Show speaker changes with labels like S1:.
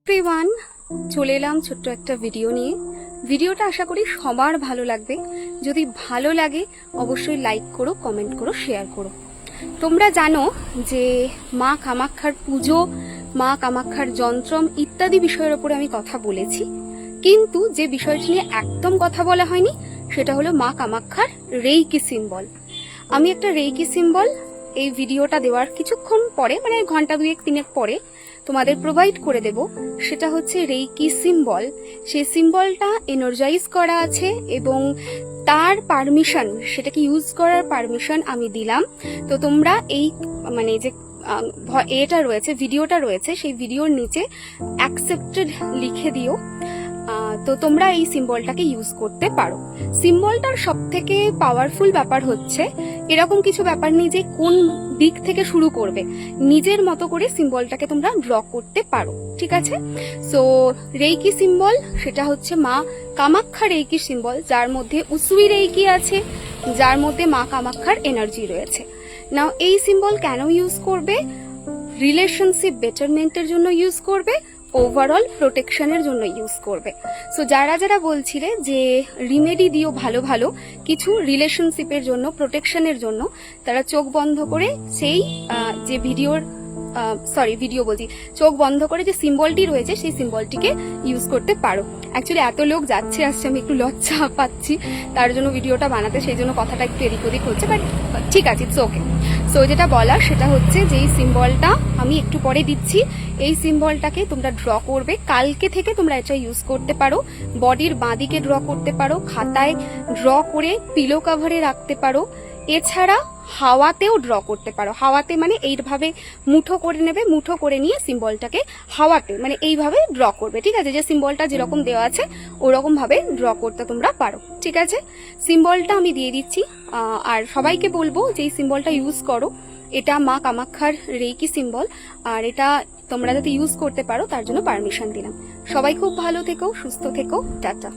S1: Everyone, চলে এলাম ছোট্ট একটা ভিডিও নিয়ে। ভিডিওটা আশা করি সবার ভালো লাগবে। যদি ভালো লাগে অবশ্যই লাইক করো, কমেন্ট করো, শেয়ার করো। তোমরা জানো যে মা কামাক্ষার পুজো, মা কামাক্ষার যন্ত্রম ইত্যাদি বিষয়ের ওপরে আমি কথা বলেছি, কিন্তু যে বিষয়টি নিয়ে একদম কথা বলা হয়নি সেটা হলো মা কামাক্ষার রেইকি সিম্বল। আমি একটা রেইকি সিম্বল এই ভিডিওটা দেওয়ার কিছুক্ষণ পরে, মানে ঘন্টা দুয়েক তিনেক পরে তোমাদের প্রোভাইড করে দেব। সেটা হচ্ছে রেইকি সিম্বল। সেই সিম্বলটা এনার্জাইজ করা আছে এবং তার পারমিশন, সেটাকে ইউজ করার পারমিশন আমি দিলাম। তো তোমরা এই মানে যে এটা রয়েছে, ভিডিওটা রয়েছে, সেই ভিডিওর নিচে অ্যাকসেপ্টেড লিখে দিও। তো তোমরা এই সিম্বলটাকে ইউজ করতে পারো। সিম্বলটার সব থেকে পাওয়ারফুল ব্যাপার হচ্ছে এরকম কিছু ব্যাপার নেই যে কোন দিক থেকে শুরু করবে, নিজের মতো করে সিম্বলটাকে তোমরা ড্র করতে পারো, ঠিক আছে? সো রেইকি সিম্বল সেটা হচ্ছে মা কামাক্ষা রেইকি সিম্বল, যার মধ্যে উসুই রেইকি আছে, যার মধ্যে মা কামাক্ষার এনার্জি রয়েছে। নাও এই সিম্বল কেন ইউজ করবে? রিলেশনশিপ বেটারমেন্টের জন্য ইউজ করবে, ওভারঅল প্রোটেকশনের জন্য ইউজ করবে। সো যারা যারা বলছিলে যে রিমেডি দিও ভালো ভালো কিছু রিলেশনশিপের জন্য, প্রোটেকশনের জন্য, তারা চোখ বন্ধ করে সেই যে ভিডিও বলছি, চোখ বন্ধ করে যে সিম্বলটি রয়েছে সেই সিম্বলটিকে ইউজ করতে পারো। অ্যাকচুয়ালি এত লোক যাচ্ছে আসছে, আমি একটু লজ্জা পাচ্ছি তার জন্য ভিডিওটা বানাতে, সেই জন্য কথাটা একটু এদিক ওদিক হচ্ছে, বাট ঠিক আছে, ইটস ওকে। সো যেটা বলার সেটা হচ্ছে যে এই সিম্বলটা আমি একটু পরে দিচ্ছি। এই সিম্বলটাকে তোমরা ড্র করবে, কালকে থেকে তোমরা এটা ইউজ করতে পারো। বডির বাঁদিকে ড্র করতে পারো, খাতায় ড্র করে পিলো কাভারে রাখতে পারো, এছাড়া হাওয়াতেও ড্র করতে পারো। হাওয়াতে মানে এইভাবে মুঠো করে নেবে, মুঠো করে নিয়ে সিম্বলটাকে হাওয়াতে মানে এইভাবে ড্র করবে, ঠিক আছে? যে সিম্বলটা যেরকম দেওয়া আছে ওরকম ভাবে ড্র করতে তোমরা পারো, ঠিক আছে? সিম্বলটা আমি দিয়ে দিচ্ছি। আর সবাইকে বলবো যে এই সিম্বলটা ইউজ করো। এটা মা কামাক্ষার রেইকি সিম্বল, আর এটা তোমরা যাতে ইউজ করতে পারো তার জন্য পারমিশন দিলাম। সবাই খুব ভালো থেকো, সুস্থ থেকো, টাটা।